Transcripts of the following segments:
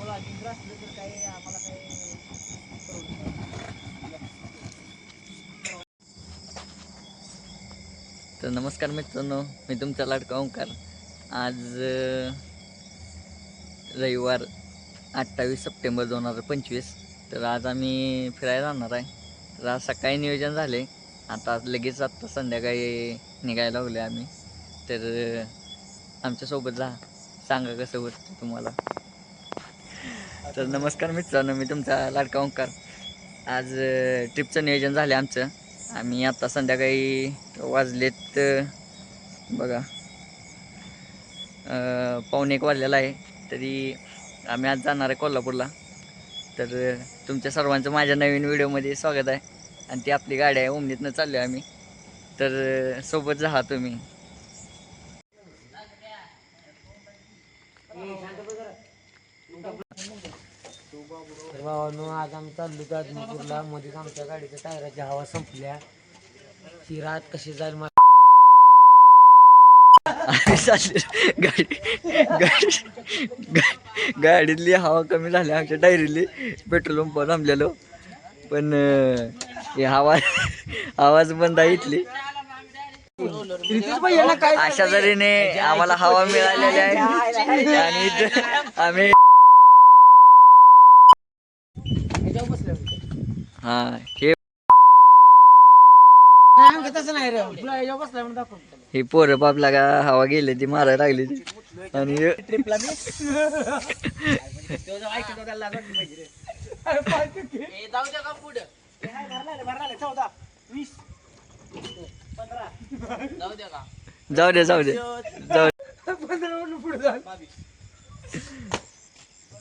तर नमस्कार मित्रांनो, मी तुमचा लाडका ओंकार. आज रविवार 28 सप्टेंबर 2025. तर आज आम्ही फिरायला जाणार आहे. तर आज सकाळी नियोजन झाले, आता लगेच संध्याकाळी निघायला लागले आम्ही. तर आमच्यासोबत राहा, सांगा कसं होतं तुम्हाला. तर नमस्कार मित्रांनो, मी तुमचा लाडका ओंकार. आज ट्रिपचं नियोजन झालं आमचं. आम्ही आता संध्याकाळी वाजलेत बघा 1:15 वाजलेला आहे. तरी आम्ही आज जाणार आहे कोल्हापूरला. तर तुमच्या सर्वांचं माझ्या नवीन व्हिडिओमध्ये स्वागत आहे. आणि ती आपली गाडी आहे, ओमनीतनं चाललो आहे आम्ही. तर सोबत राहा तुम्ही. तर भावांनो, आज आम्ही चाललो गाजनीपूरला. मध्येच आमच्या गाडीच्या टायराची हवा संपल्या. ही रात कशी जाईल मला गाडीतली हवा कमी झाली, आमच्या डायरीली पेट्रोल पंप थांबलेलो. पण आवाज बंद आहे इथली. अशा तऱ्हेने आम्हाला हवा मिळालेली आहे. आणि इथं आम्ही हे पोरं बापला का हवा गेली ती मारायला लागली ती. आणि जाऊ दे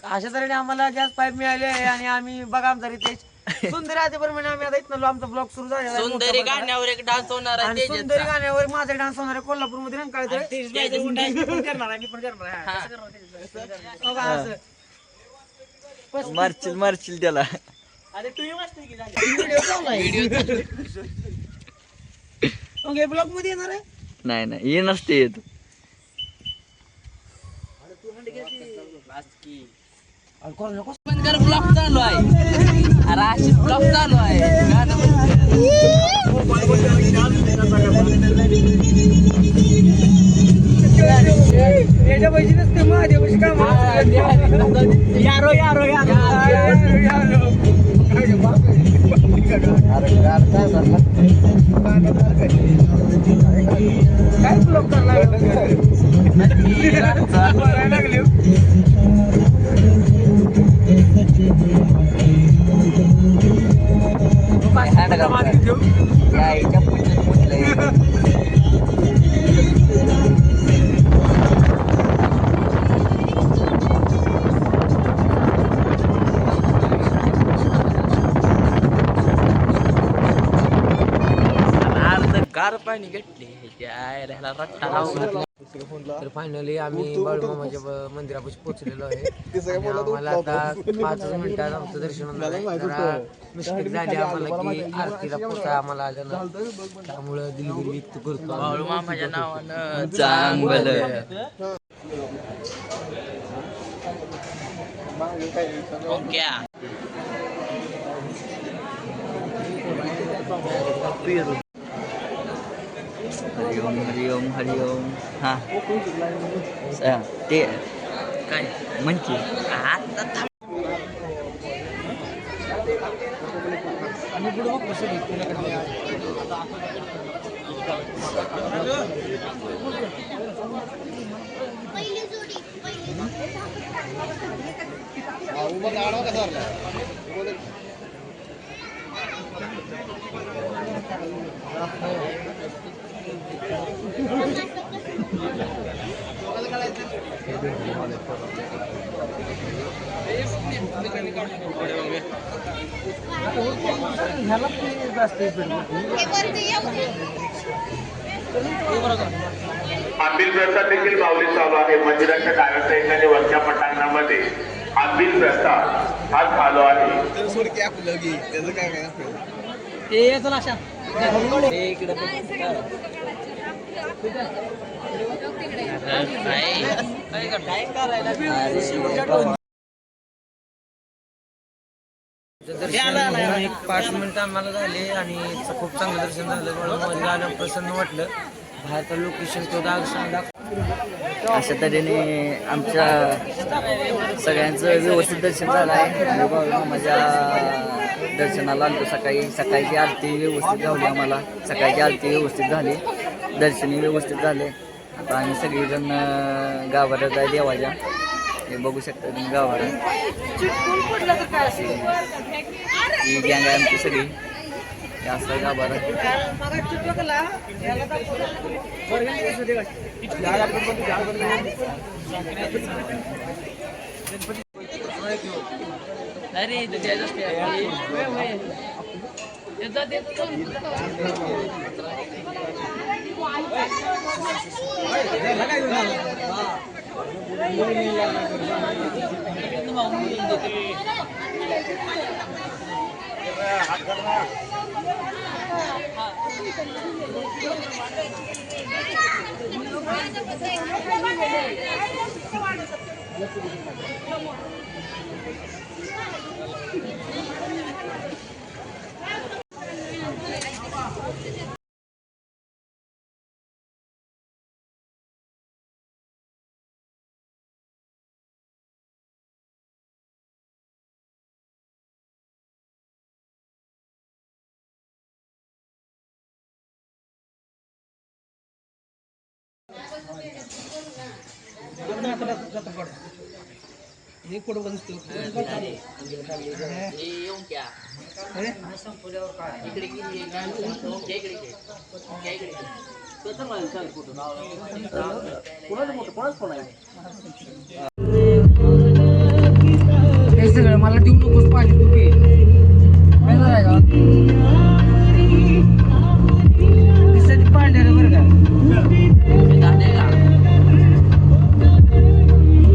अशा तऱ्हेने आम्हाला गॅस पाईप मिळाले आहे. आणि आम्ही बघा आमचा रितेश सुंदरी आधीप्रमाणे आम्ही आता इथं आमचा ब्लॉग सुरू झालेला आहे. सुंदरी गाण्यावर एक डान्स होणार आहे. सुंदरी गाण्यावर माझा डान्स होणार आहे कोल्हापूरमध्ये. मारशील त्याला. ब्लॉग मध्ये येणार आहे. नाही ये नसते येत. ब्लॉग चालू आहे. अरे ब्लॉग चालू आहे. याच्या पैसे नसते माझ्या पैसे काम यारो यारो काय ब्लॉग करणार लागले. गार पाणी घेतले. तर फायनली आम्ही बाळूमामाच्या मंदिरापाशी पोहोचलेलो आहे. आम्हाला आता 5 मिनिटात आमचं दर्शन झालं. मिस्टेक झाली आम्हाला की आरतीला पोचा आम्हाला आलं ना, त्यामुळं दिलगिरी व्यक्त करतो बाळूमामाच्या नावानं चांगलं. हरिओम. हा ते काय म्हणते आंबील प्रसाद देखील माऊली चालू आहे. मंदिराच्या डाव्या साईडला आणि वरच्या पटांगणामध्ये आंबील प्रसाद हा चालू आहे. इकडे दर्शन एक 5 मिनिटं आम्हाला झाले आणि खूप चांगलं दर्शन झालं. बाळूमामाला आलं, प्रसन्न वाटलं. बाहेरचं लोकेशन तो सांगा. अशा तऱ्हेने आमच्या सगळ्यांचं व्यवस्थित दर्शन झालं आहे. बाळूमामाच्या दर्शनाला आलो सकाळची आरती व्यवस्थित झाली. आम्हाला सकाळची आरती व्यवस्थित झाली, दर्शनही व्यवस्थित झाले. आता आम्ही सगळेजण गाभाऱ्यात आहे देवाच्या. हे बघू शकता तुम्ही गाभारा. ही गँग आहे आमची सगळी. हे असं आहे गाभारा. हे सगळं मला देऊ नकोस पाणी तू घे. आहे का दिसत पांढरे बरं का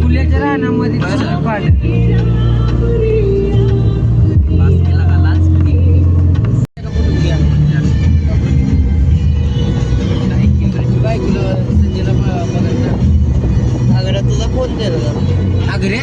फुल्याच्या रानामध्ये पांढरे. तुझा फोन दे आग्रे.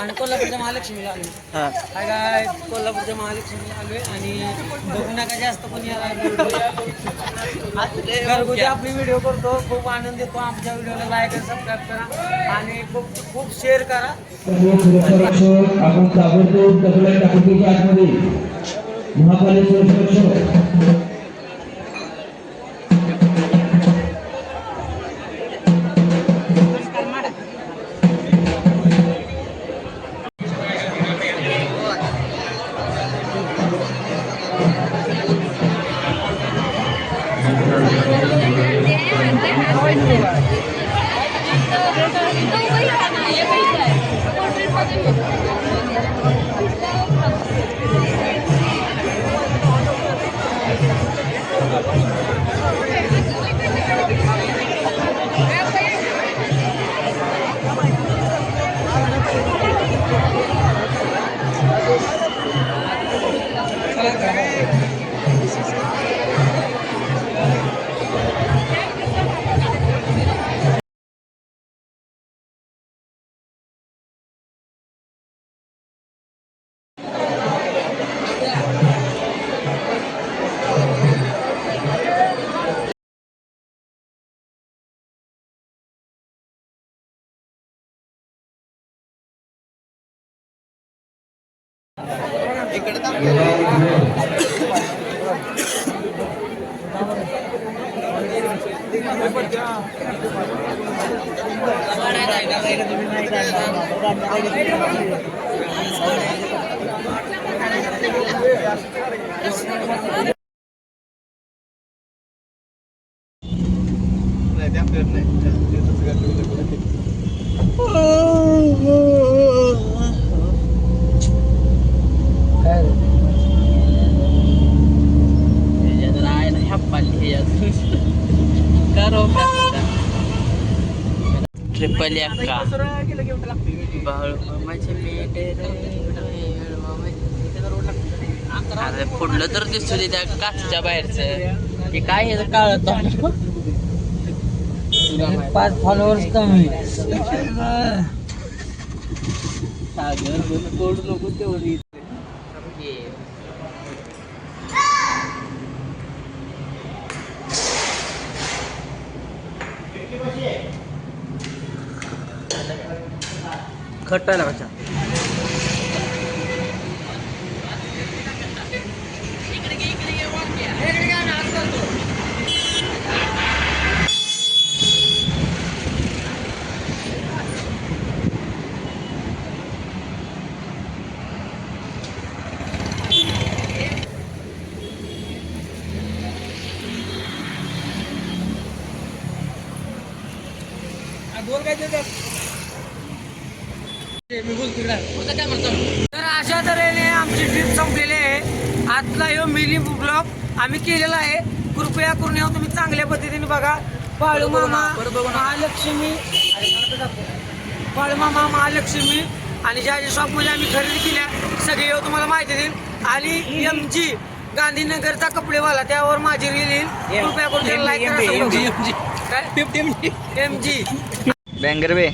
आणि कोल्हापूरच्या महालक्ष्मीला आलोय. काय कोल्हापूरच्या महालक्ष्मीला आलोय आणि बघू नका जास्त पण घरगुती आपली व्हिडिओ करतो. खूप आनंद येतो. आमच्या व्हिडिओला लाईक आणि सबस्क्राईब करा आणि खूप खूप शेअर करा. आपण ताबडतोब आतमध्ये महाकालेश्वर ट्रिपल एक्का बाळूमामाचे मेढे अरे पुढलं तर दिसतो त्या काचच्या बाहेरचं हे काय हे काळत 5 फॉलोअर्स कमी सागर कोड नको तेवढी खटायला बच्चा बोल काय तर अशा तऱ्हेने आमची ट्रिप संपलेली आहे. आजला ह्यो मिनी ब्लॉग आम्ही केलेला आहे. कृपया करून ह्यो तुम्ही चांगल्या पद्धतीने बघा. बाळूमामा महालक्ष्मी महालक्ष्मी आणि ज्या शॉपमध्ये आम्ही खरेदी केल्या सगळे ह्यो तुम्हाला माहिती देईल. आणि MG गांधीनगरचा कपडेवाला त्यावर माझी रील येईल. कृपया करून लाईक करा. MG बँगर बे